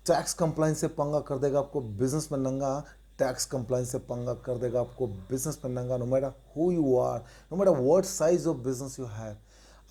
Tax compliance से पंगा कर देगा आपको बिजनेस में नंगा, टैक्स कंप्लाइंस से पंगा कर देगा आपको बिजनेस में नंगा, no matter who you are, no matter what size of business you have.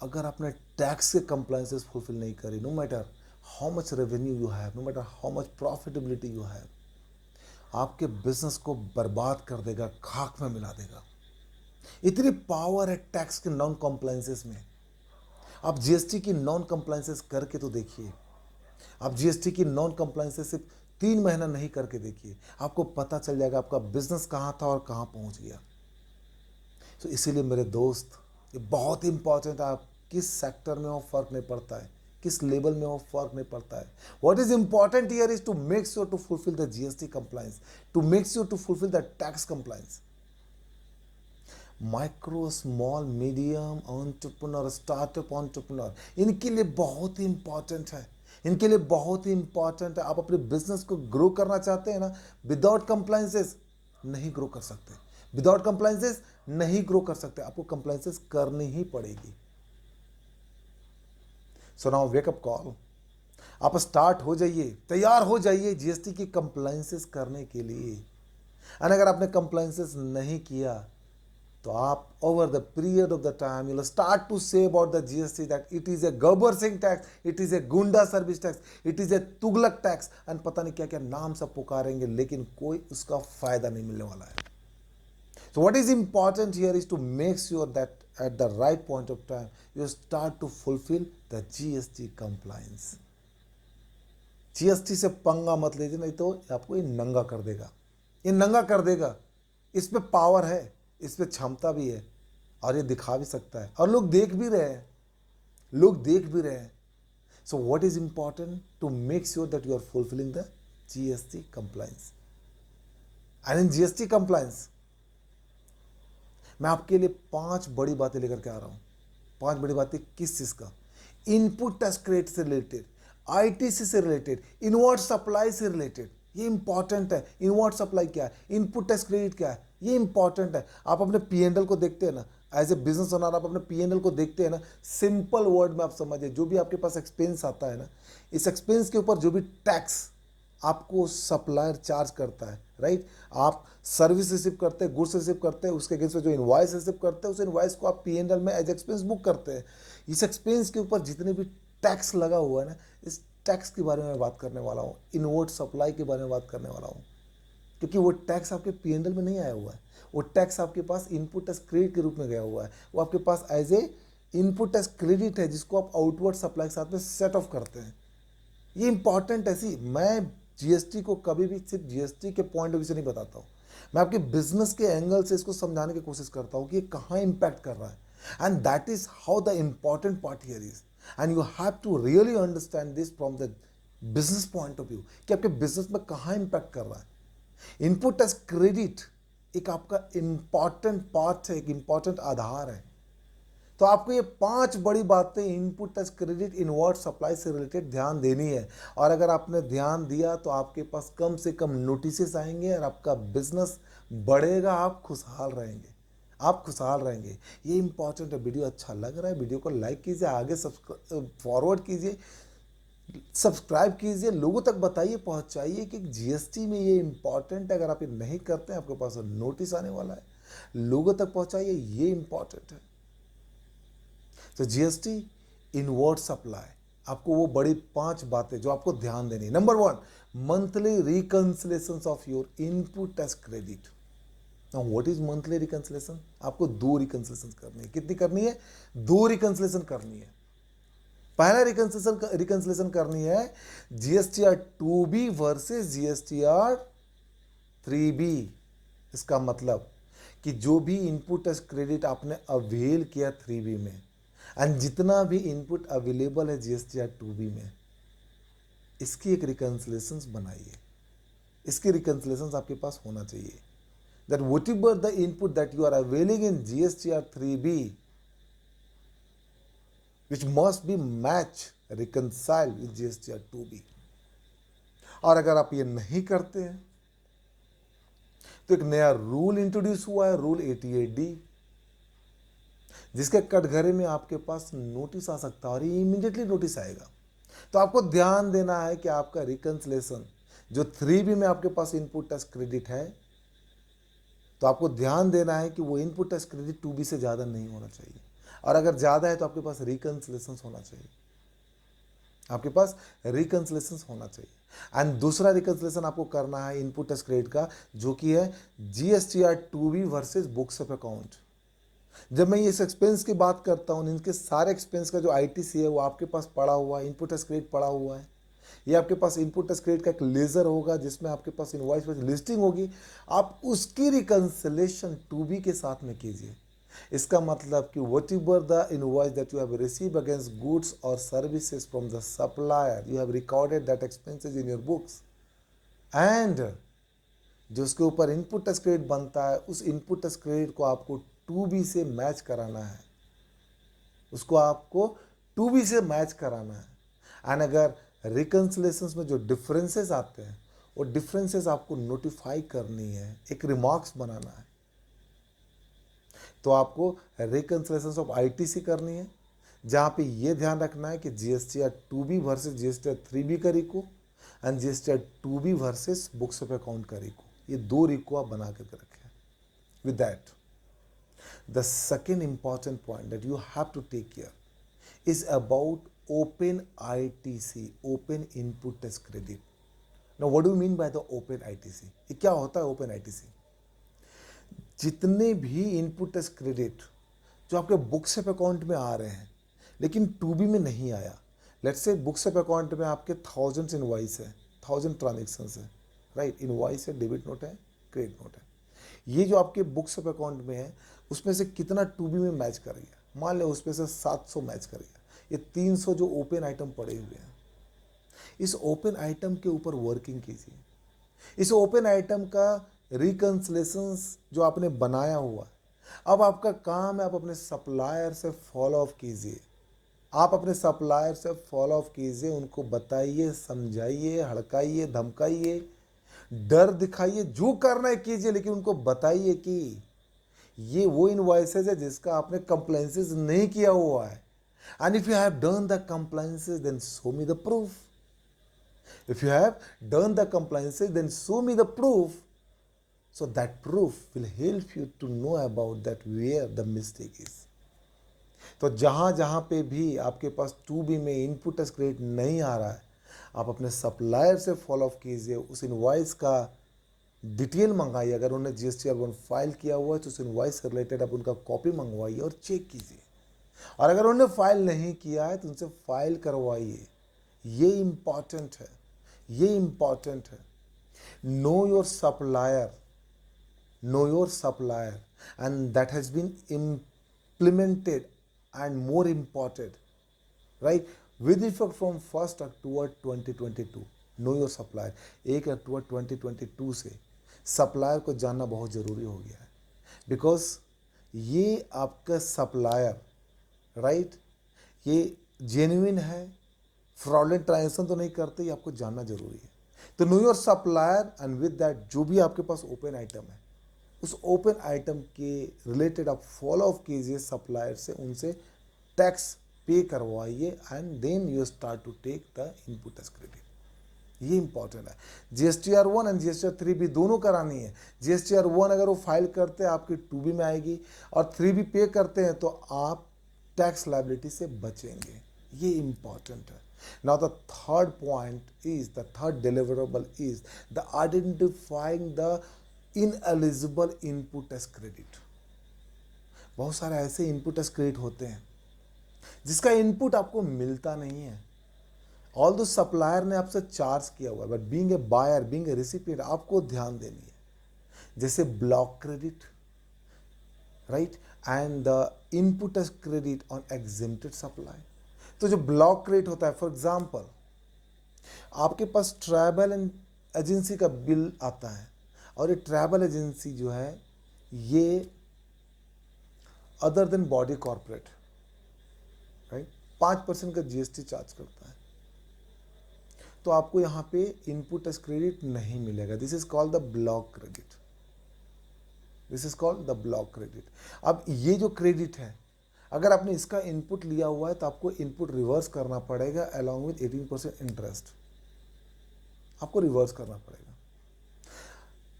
अगर आपने टैक्स के कंप्लाइंसेस फुलफिल नहीं करी, no matter how much revenue you have, no matter how much profitability you have, आपके business को बर्बाद कर देगा, खाक में मिला देगा। इतनी पावर है टैक्स के नॉन कंप्लाइंसेस में। आप जीएसटी की नॉन कंप्लाइंसेस करके तो देखिए, आप जीएसटी की नॉन कंप्लाइंसेस सिर्फ 3 महीना नहीं करके देखिए, आपको पता चल जाएगा आपका बिजनेस कहां था और कहां पहुंच गया। तो इसीलिए मेरे दोस्त, ये बहुत इंपॉर्टेंट है। आप किस सेक्टर में हो फर्क नहीं पड़ता है, किस लेवल में हो फर्क नहीं पड़ता है। What is important here is to make sure to fulfil the GST compliance, to make sure to fulfil the tax compliance. Micro small medium entrepreneur, startup entrepreneur, इनके लिए बहुत ही इंपॉर्टेंट है, इनके लिए बहुत ही इंपॉर्टेंट है। आप अपने बिजनेस को ग्रो करना चाहते हैं ना, विदाउट कंप्लाइंसेस नहीं ग्रो कर सकते, विदाउट कंप्लाइंसेस नहीं ग्रो कर सकते, आपको कंप्लाइंसेस करनी ही पड़ेगी। सो नाउ वेकअप कॉल, आप स्टार्ट हो जाइए, तैयार हो जाइए जीएसटी की कंप्लाइंसेस करने के लिए। और अगर आपने कंप्लाइंसेस नहीं किया तो आप over the period of the time you start to say about the GST that it is a Gabbar Singh tax, it is a गुंडा service tax, it is a Tughlaq tax, and पता नहीं क्या क्या नाम सब पुकारेंगे, लेकिन कोई उसका फायदा नहीं मिलने वाला है। So what is important here is to make sure that at the right point of time you start to fulfill the GST compliance. GST से पंगा मत लीजिए, नहीं तो आपको ये नंगा कर देगा, ये नंगा कर देगा। इस पे पावर है, इस पे क्षमता भी है, और ये दिखा भी सकता है, और लोग देख भी रहे हैं, लोग देख भी रहे हैं। So what is important to make sure that you are fulfilling the GST compliance. And in GST compliance मैं आपके लिए 5 बड़ी बातें लेकर के आ रहा हूं। 5 बड़ी बातें किस चीज का? इनपुट टैक्स क्रेडिट से रिलेटेड, आईटीसी से रिलेटेड, इनवर्ट सप्लाई से रिलेटेड। ये इंपॉर्टेंट है। इनवर्ट सप्लाई क्या है, इनपुट टैक्स क्रेडिट क्या है, ये इंपॉर्टेंट है। आप अपने पीएनएल को देखते हैं ना, एज ए बिजनेस ओनर आप अपने पीएनएल को देखते हैं ना, सिंपल वर्ड में आप समझिए, जो भी आपके पास एक्सपेंस आता है ना, इस एक्सपेंस के ऊपर जो भी टैक्स आपको सप्लायर चार्ज करता है, राइट, आप सर्विस रिसीव करते हैं, गुड्स रिसीव करते हैं, उसके अगेंस्ट में जो इनवॉइस रिसीव करते हैं, उस इनवॉइस को आप पीएनएल में एज एक्सपेंस बुक करते हैं। इस एक्सपेंस के ऊपर जितने भी टैक्स लगा हुआ है ना, इस टैक्स के बारे में बात करने वाला हूँ, इनवर्ट सप्लाई के बारे में बात करने वाला हूँ। क्योंकि वो टैक्स आपके पीएनएल में नहीं आया हुआ है, वो टैक्स आपके पास इनपुट टैक्स क्रेडिट के रूप में गया हुआ है। वो आपके पास as a input tax credit है, जिसको आप आउटवर्ड सप्लाई के साथ में सेट ऑफ करते हैं। ये इंपॉर्टेंट है। मैं जीएसटी को कभी भी सिर्फ जीएसटी के पॉइंट ऑफ व्यू से नहीं बताता हूँ, मैं आपके बिजनेस के एंगल से इसको समझाने की कोशिश करता हूँ कि ये कहाँ इंपैक्ट कर रहा है। And that is how the important part here is, and you have to really understand this from the business point of view कि आपके बिजनेस में कहाँ इंपैक्ट कर रहा है। इनपुट टैक्स क्रेडिट एक आपका इंपॉर्टेंट पार्ट है, एक इंपॉर्टेंट आधार है। तो आपको ये 5 बड़ी बातें input tax credit inward supply से रिलेटेड ध्यान देनी है। और अगर आपने ध्यान दिया तो आपके पास कम से कम नोटिसेस आएंगे और आपका बिजनेस बढ़ेगा, आप खुशहाल रहेंगे, आप खुशहाल रहेंगे। ये इंपॉर्टेंट है। वीडियो अच्छा लग रहा है, वीडियो को लाइक कीजिए, आगे फॉरवर्ड कीजिए, सब्सक्राइब कीजिए, लोगों तक बताइए, पहुंचाइए कि जीएसटी में ये इंपॉर्टेंट है। अगर आप ये नहीं करते हैं, आपके पास नोटिस आने वाला है, लोगों तक पहुंचाइए, ये इंपॉर्टेंट है। तो जीएसटी इनवर्ट सप्लाई, आपको वो बड़ी 5 बातें जो आपको ध्यान देनी है। Number 1, monthly reconciliation of your input tax credit. Now what is monthly reconciliation? आपको 2 रिकंसिलेशन करनी है। कितनी करनी है? 2 रिकंसिलेशन करनी है। पहला रिकंसिलेशन करनी है GSTR 2B versus GSTR 3B। इसका मतलब कि जो भी इनपुट टैक्स क्रेडिट आपने अवेल किया 3B में, एंड जितना भी इनपुट अवेलेबल है जीएसटीआर 2B में, इसकी एक रिकंसिलेशन बनाइए। इसकी रिकंसिलेशन आपके पास होना चाहिए, that whatever the input that you are availing in GSTR 3B which must be match reconcile with GSTR 2B। और अगर आप ये नहीं करते हैं तो एक नया रूल इंट्रोड्यूस हुआ है, रूल 88D, जिसके कटघरे में आपके पास नोटिस आ सकता है, और ये इमीडिएटली नोटिस आएगा। तो तो आपको ध्यान देना है कि आपका रिकंसिलेशन जो 3B में आपके पास इनपुट टैक्स क्रेडिट है, तो आपको ध्यान देना है कि वो इनपुट टैक्स क्रेडिट 2B से ज़्यादा नहीं होना चाहिए, और अगर ज़्यादा है तो आपके पास रिकंसिलेशन होना चाहिए, आपके पास रिकंसिलेशन होना चाहिए। एंड दूसरा रिकंसिलेशन आपको करना है इनपुट टैक्स क्रेडिट का, जो कि है GSTR 2B versus books of account. जब मैं इस एक्सपेंस की बात करता हूँ, इनके सारे एक्सपेंस का जो ITC है वो आपके पास पड़ा हुआ है, इनपुट टैक्स क्रेडिट पड़ा हुआ है। ये आपके पास इनपुट टैक्स क्रेडिट का एक लेजर होगा जिसमें आपके पास इनवॉइस पर लिस्टिंग होगी, आप उसकी रिकंसिलेशन 2B के साथ में कीजिए। इसका मतलब कि whatever the invoice that you have receive against goods और services from the supplier, you have recorded that expenses in your books, and जो उसके ऊपर इनपुट टैक्स क्रेडिट बनता है, उस इनपुट टैक्स क्रेडिट को आपको 2B से मैच कराना है, उसको आपको 2B से मैच कराना है। एंड अगर रिकंसिलेशंस में जो डिफरेंसेस आते हैं, वो डिफरेंसेस आपको नोटिफाई करनी है, एक रिमार्क्स बनाना है। तो आपको रिकंसिलेशंस ऑफ ITC करनी है, जहाँ पे ये ध्यान रखना है कि GSTR 2B versus GSTR 3B का reco, and GSTR 2B versus books of account का रिको, ये 2 रिको आप बना करके रखें। With that, the second important point that you have to take care is about open ITC, open input tax credit. Now what do you mean by the open ITC? ये क्या होता है open ITC? जितने भी input tax credit जो आपके books of account में आ रहे हैं लेकिन 2B में नहीं आया, let's say books of account में आपके 1000 इनवॉइस है, 1000 ट्रांजेक्शन्स है, राइट, इनवॉइस है, डेबिट नोट है, क्रेडिट नोट है। ये जो आपके बुक्स ऑफ अकाउंट में है उसमें से कितना 2B में मैच करेगा, मान लो उसमें से 700 मैच करेगा, ये 300 जो ओपन आइटम पड़े हुए हैं, इस ओपन आइटम के ऊपर वर्किंग कीजिए। इस ओपन आइटम का रिकंसिलेशंस जो आपने बनाया हुआ है, अब आपका काम है आप अपने सप्लायर से फॉलो अप कीजिए, आप अपने सप्लायर से फॉलो अप कीजिए, उनको बताइए, समझाइए, हड़काइए, धमकाइए, डर दिखाइए, जो करना है कीजिए, लेकिन उनको बताइए कि ये वो इनवॉइसेज है जिसका आपने कंप्लायंसेस नहीं किया हुआ है, and if you have done the compliances then show me the proof, if you have done the compliances then show me the proof, so that proof will help you to know about that where the mistake is. तो जहां जहां पे भी आपके पास 2B में input tax credit नहीं आ रहा है, आप अपने सप्लायर से फॉलो अप कीजिए, उस इनवॉइस का डिटेल मंगाइए, अगर उन्होंने GSTR 1 फाइल किया हुआ है तो उस इनवॉइस से रिलेटेड आप उनका कॉपी मंगवाइए और चेक कीजिए, और अगर उन्होंने फाइल नहीं किया है तो उनसे फाइल करवाइए। ये इम्पॉर्टेंट है, ये इम्पॉर्टेंट है। Know your supplier, know your supplier, and that has been implemented and more important, right, with effect from 1 October 2022। Know your supplier, 1 October 2022 से सप्लायर को जानना बहुत ज़रूरी हो गया है, बिकॉज ये आपका सप्लायर, राइट, ये जेन्युइन है, फ्रॉडलेंट ट्रांजेक्शन तो नहीं करते, ये आपको जानना जरूरी है। तो know your supplier, and with that जो भी आपके पास ओपन आइटम है, उस ओपन आइटम के रिलेटेड आप फॉलो अप कीजिए सप्लायर से, उनसे टैक्स पे करवाइए, and then you start to take the input tax credit. ये इंपॉर्टेंट है। GSTR 1 एंड GSTR 3B दोनों करानी है। GSTR 1 अगर वो फाइल करते हैं आपकी 2B में आएगी, और 3B पे करते हैं तो आप टैक्स लायबिलिटी से बचेंगे। ये इंपॉर्टेंट है। Now the third point is, the third deliverable is the identifying the ineligible input tax credit. बहुत सारे ऐसे इनपुट टैक्स क्रेडिट होते हैं जिसका इनपुट आपको मिलता नहीं है, ऑल दो सप्लायर ने आपसे चार्ज किया हुआ है, but being a buyer, being a recipient, आपको ध्यान देनी है। जैसे block credit, right, and the input tax credit on exempted supply. तो जो ब्लॉक क्रेडिट होता है, फॉर एग्जांपल आपके पास ट्रैवल एंड एजेंसी का बिल आता है, और ये ट्रैवल एजेंसी जो है ये other than body corporate, right, 5% का GST चार्ज करता है, तो आपको यहाँ पे इनपुट टैक्स क्रेडिट नहीं मिलेगा। This is called the block credit, this is called the block credit. अब ये जो क्रेडिट है, अगर आपने इसका इनपुट लिया हुआ है तो आपको इनपुट रिवर्स करना पड़ेगा अलॉन्ग विद 18% इंटरेस्ट, आपको रिवर्स करना पड़ेगा।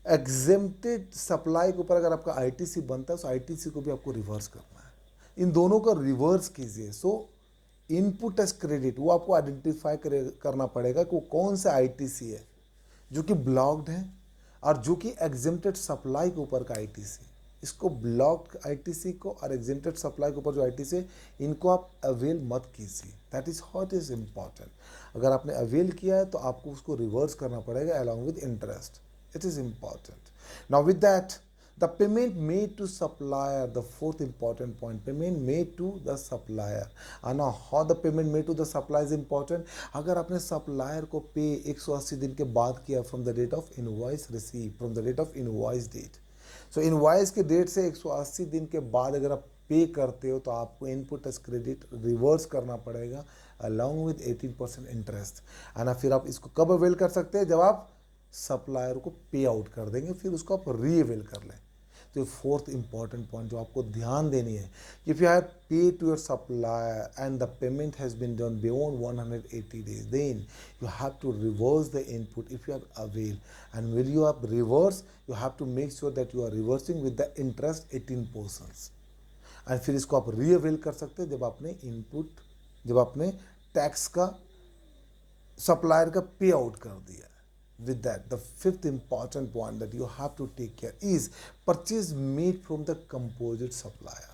एग्जेम्प्टेड सप्लाई के ऊपर अगर आपका आईटीसी बनता है तो आईटीसी को भी आपको रिवर्स करना है, इन दोनों का रिवर्स कीजिए। सो इनपुट एज क्रेडिट वो आपको आइडेंटिफाई करना पड़ेगा कि वो कौन सा आईटीसी है जो कि ब्लॉक्ड है और जो कि एग्जेम्प्टेड सप्लाई के ऊपर का आईटीसी। इसको ब्लॉक्ड आईटीसी को और एग्जेम्प्टेड सप्लाई के ऊपर जो आईटीसी है इनको आप अवेल मत कीजिए, that is what is important. अगर आपने अवेल किया है तो आपको उसको रिवर्स करना पड़ेगा along with interest, it is important. Now with that, the payment made to supplier, the fourth important point, payment made to the supplier. And now how the payment made to the supplier is important. अगर आपने supplier को पे 180 दिन के बाद किया from the date of invoice receipt, from the date of invoice date. So invoice के date से 180 दिन के बाद अगर आप पे करते हो तो आपको इनपुट एज क्रेडिट रिवर्स करना पड़ेगा along with 18% इंटरेस्ट। और फिर आप इसको कब अवेल कर सकते हैं, जब आप सप्लायर को पे आउट कर देंगे, फिर उसको आप रीअवेल कर लें। तो फोर्थ इंपॉर्टेंट पॉइंट जो आपको ध्यान देनी है, if you have pay to your supplier and the payment has been done beyond 180 days, then you have to reverse the input if you have avail. And will you have reverse, you have to make sure that you are reversing with the interest 18%। एंड फिर इसको आप रीअवेल कर सकते हैं जब आपने input, जब आपने टैक्स का सप्लायर का पे आउट कर दिया। With that, the fifth important point that you have to take care is purchase made from the composite supplier.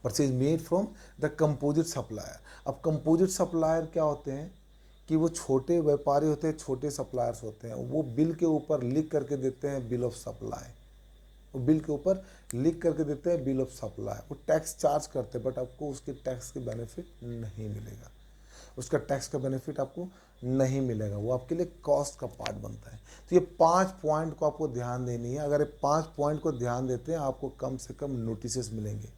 Purchase made from the composite supplier. अब composite supplier क्या होते हैं कि वो छोटे व्यापारी होते हैं, छोटे सप्लायर्स होते हैं, वो बिल के ऊपर लिख करके देते हैं बिल ऑफ सप्लाई, वो बिल के ऊपर लिख करके देते हैं बिल ऑफ सप्लाई, वो टैक्स चार्ज करते हैं बट आपको उसके टैक्स के बेनिफिट नहीं मिलेगा, उसका टैक्स का बेनिफिट आपको नहीं मिलेगा, वो आपके लिए कॉस्ट का पार्ट बनता है। तो ये 5 पॉइंट को आपको ध्यान देनी है। अगर ये 5 पॉइंट को ध्यान देते हैं आपको कम से कम नोटिसेस मिलेंगे,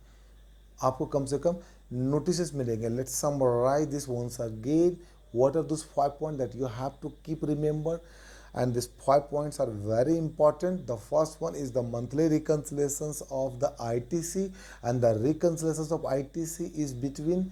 आपको कम से कम नोटिसेस मिलेंगे। Let's summarise this once again, what are those 5 point that you have to keep remember, and these 5 points are very important. The first one is the monthly reconciliations of the ITC, and the reconciliations of ITC is between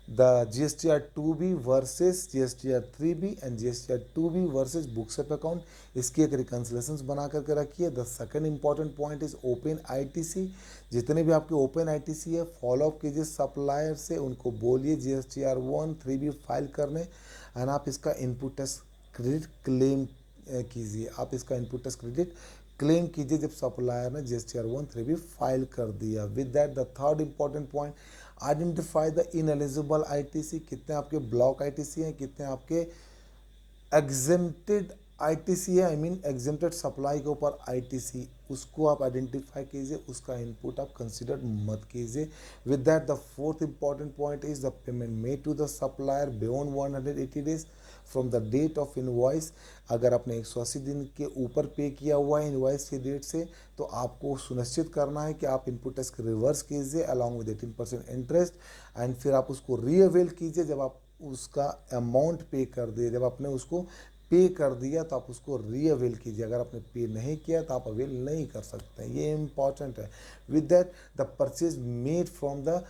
the GSTR 2B versus GSTR 3B and GSTR 2B versus books of account. इसकी एक reconciliations बना करके रखिए। The second important point is open ITC. जितने भी आपके open ITC है follow up कीजिए सप्लायर से, उनको बोलिए GSTR 1 3B फाइल करने, एंड आप इसका इनपुट टैक्स क्रेडिट क्लेम कीजिए, आप इसका इनपुट टैक्स क्रेडिट क्लेम कीजिए जब सप्लायर ने GSTR 1 3B फाइल कर दिया। With that the third important point, identify the ineligible ITC, कितने आपके ब्लॉक आईटीसी हैं, कितने आपके एग्जेम्प्टेड आईटीसी है, आई मीन एग्जेम्प्टेड सप्लाई के ऊपर आईटीसी, उसको आप आइडेंटिफाई कीजिए, उसका इनपुट आप कंसिडर मत कीजिए। With that the fourth important point is the payment made to the supplier beyond 180 days from the date of invoice. अगर आपने 180 दिन के ऊपर पे किया हुआ है इनवॉइस की डेट से, तो आपको सुनिश्चित करना है कि आप इनपुट टैक्स रिवर्स कीजिए अलॉन्ग विद 18% इंटरेस्ट, एंड फिर आप उसको रीअवेल कीजिए जब आप उसका अमाउंट पे कर दिए, जब आपने उसको पे कर दिया तो आप उसको रीअवेल कीजिए। अगर आपने पे नहीं किया तो आप अवेल नहीं कर सकते हैं, ये इंपॉर्टेंट है। With that the purchase made from the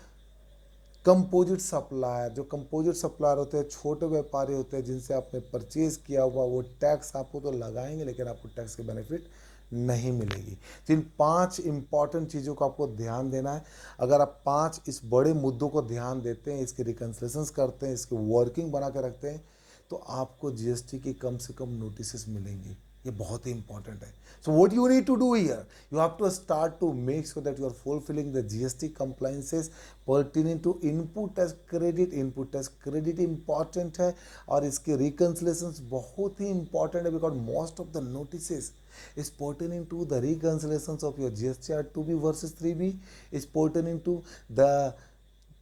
composite supplier, जो कंपोजिट सप्लायर होते हैं छोटे व्यापारी होते हैं जिनसे आपने परचेज किया हुआ, वो टैक्स आपको तो लगाएंगे लेकिन आपको टैक्स के बेनिफिट नहीं मिलेगी। तो इन 5 इंपॉर्टेंट चीज़ों को आपको ध्यान देना है। अगर आप 5 इस बड़े मुद्दों को ध्यान देते हैं, इसके रिकन्सिलेशंस करते हैं, इसकी वर्किंग बना के रखते हैं, तो आपको जीएसटी की कम से कम नोटिसेस मिलेंगी। ये बहुत ही इंपॉर्टेंट है। So what you need to do here, you have to start to make sure that you are fulfilling the GST compliances pertinent to input as credit. Input as credit important है और इसके reconciliations बहुत ही important है, because most of the notices is pertaining to the reconciliations of your GSTR 2B versus 3B, is pertaining to the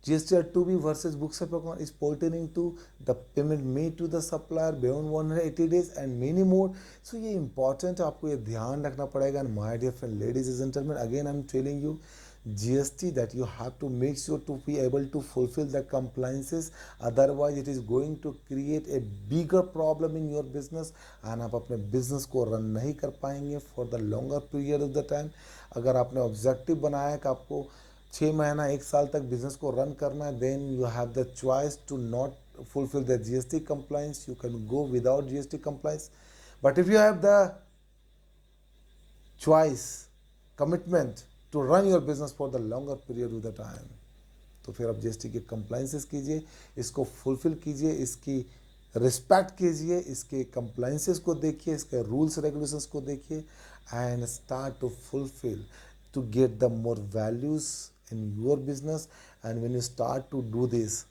GSTR 2B versus books of account, is pertaining to the payment made to the supplier beyond 180 days and many more. So ये important है, आपको ये ध्यान रखना पड़ेगा। And my dear friend, ladies and gentlemen, again I'm telling you GST that you have to make sure to be able to fulfill the compliances, otherwise it is going to create a bigger problem in your business and आप अपने business को run नहीं कर पाएंगे for the longer period of the time। अगर आपने objective बनाया है कि आपको 6 महीना 1 साल तक बिजनेस को रन करना है, then you have the choice to not fulfill the GST compliance. You can go without GST compliance. But if you have the choice, commitment to run your business for the longer period of the time, तो फिर आप GST के compliances कीजिए, इसको fulfill कीजिए, इसकी respect कीजिए, इसके compliances को देखिए, इसके रूल्स रेगुलेशंस को देखिए, and start to fulfill to get the more values in your business. And when you start to do this,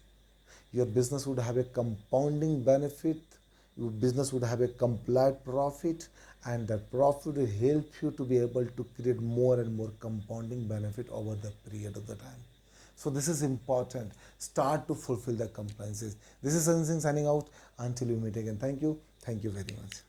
your business would have a compounding benefit, your business would have a compliant profit, and that profit will help you to be able to create more and more compounding benefit over the period of the time. So this is important. Start to fulfill the compliances. This is Sanjay Singh signing out. Until we meet again. Thank you. Thank you very much.